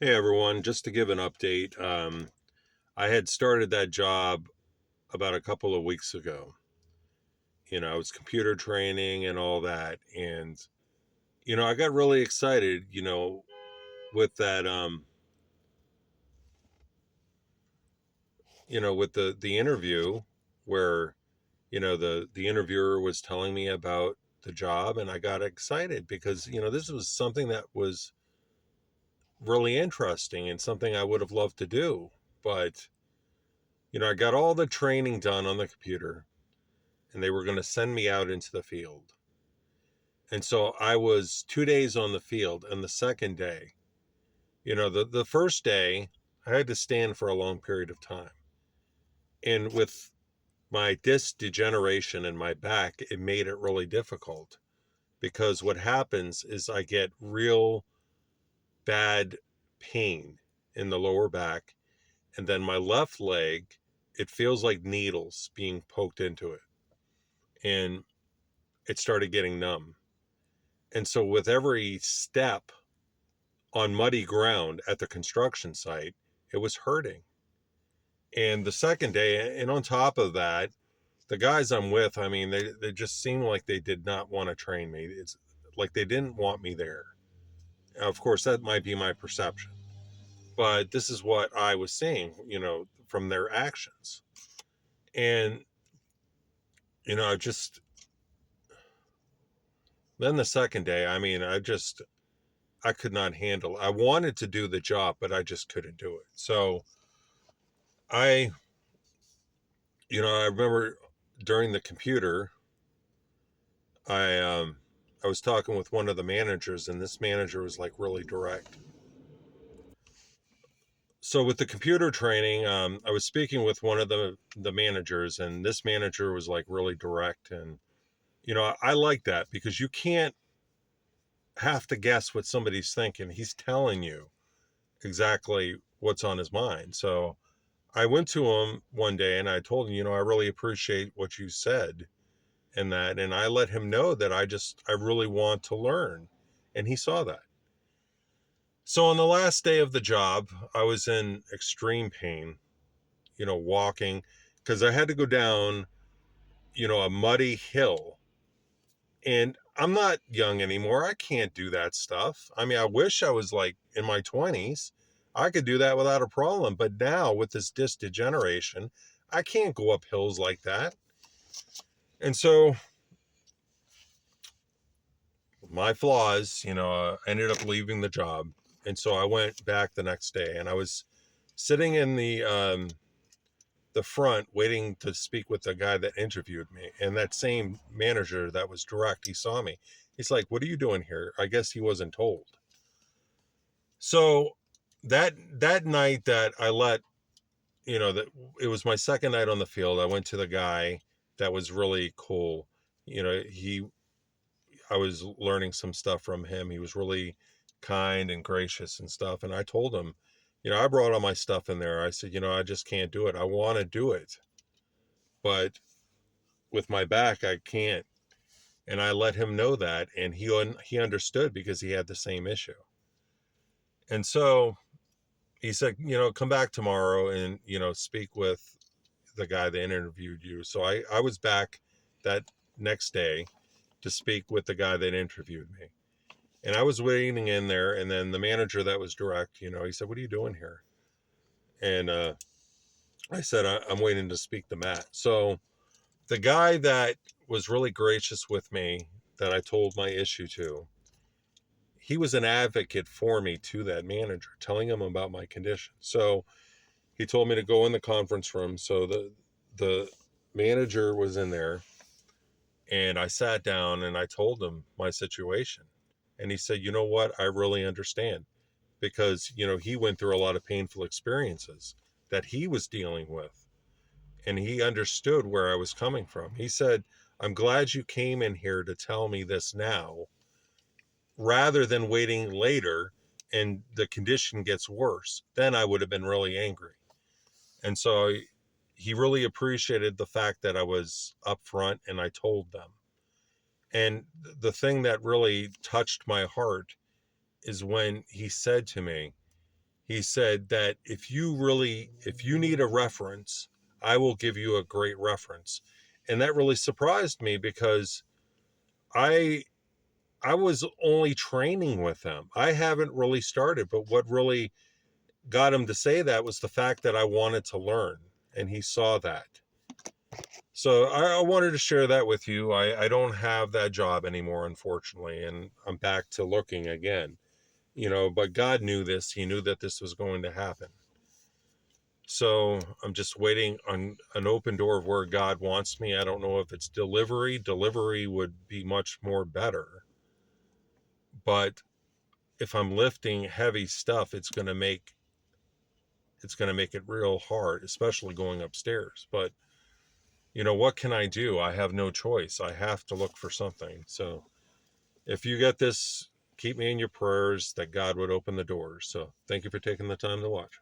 Hey everyone, just to give an update, I had started that job about a couple of weeks ago. I was computer training and all that. And, I got really excited, with that, with the interview where, the interviewer was telling me about the job, and I got excited because, this was something that was really interesting and something I would have loved to do. But, I got all the training done on the computer, and they were going to send me out into the field. And so I was 2 days on the field, and the second day, the first day, I had to stand for a long period of time. And with my disc degeneration in my back, it made it really difficult because what happens is I get real bad pain in the lower back. And then my left leg, it feels like needles being poked into it. And it started getting numb. And so with every step on muddy ground at the construction site, it was hurting. And the second day, and on top of that, the guys I'm with, I mean, they just seemed like they did not want to train me. It's like they didn't want me there. Of course, that might be my perception, but this is what I was seeing, from their actions. And, I just, then the second day, I mean, I could not handle it. I wanted to do the job, but I just couldn't do it. So I I remember during the computer, I was talking with one of the managers, and this manager was like really direct. So with the computer training, I was speaking with one of the managers, and this manager was like really direct, and I like that because you can't have to guess what somebody's thinking. He's telling you exactly what's on his mind. So I went to him one day and I told him, I really appreciate what you said and that, and I let him know that I really want to learn, and he saw that. So on the last day of the job, I was in extreme pain, walking, because I had to go down, a muddy hill. And I'm not young anymore. I can't do that stuff. I mean, I wish I was like in my 20s. I could do that without a problem. But now with this disc degeneration, I can't go up hills like that. And so my flaws, ended up leaving the job. And so I went back the next day, and I was sitting in the front waiting to speak with the guy that interviewed me. And that same manager that was direct, he saw me. He's like, "What are you doing here?" I guess he wasn't told. So that night that I let, that it was my second night on the field, I went to the guy that was really cool. He I was learning some stuff from him. He was really kind and gracious and stuff. And I told him, I brought all my stuff in there. I said, I just can't do it. I want to do it, but with my back, I can't. And I let him know that, and he understood because he had the same issue. And so he said, come back tomorrow and speak with the guy that interviewed you. So I was back that next day to speak with the guy that interviewed me. And I was waiting in there, and then the manager that was direct, he said, "What are you doing here?" And I said, "I'm waiting to speak to Matt." So the guy that was really gracious with me, that I told my issue to, he was an advocate for me to that manager, telling him about my condition. So he told me to go in the conference room. So the manager was in there, and I sat down and I told him my situation. And he said, "You know what? I really understand." Because, he went through a lot of painful experiences that he was dealing with. And he understood where I was coming from. He said, "I'm glad you came in here to tell me this now rather than waiting later and the condition gets worse. Then I would have been really angry." And so he really appreciated the fact that I was upfront and I told them. And the thing that really touched my heart is when he said to me, he said that if you need a reference, I will give you a great reference. And that really surprised me because I I was only training with him. I haven't really started, but what really got him to say that was the fact that I wanted to learn, and he saw that. So I wanted to share that with you. I don't have that job anymore, unfortunately, and I'm back to looking again. But God knew this. He knew that this was going to happen. So I'm just waiting on an open door of where God wants me. I don't know if it's delivery. Delivery would be much more better. But if I'm lifting heavy stuff, it's going to make it real hard, especially going upstairs. But what can I do? I have no choice. I have to look for something. So if you get this, keep me in your prayers that God would open the doors. So thank you for taking the time to watch.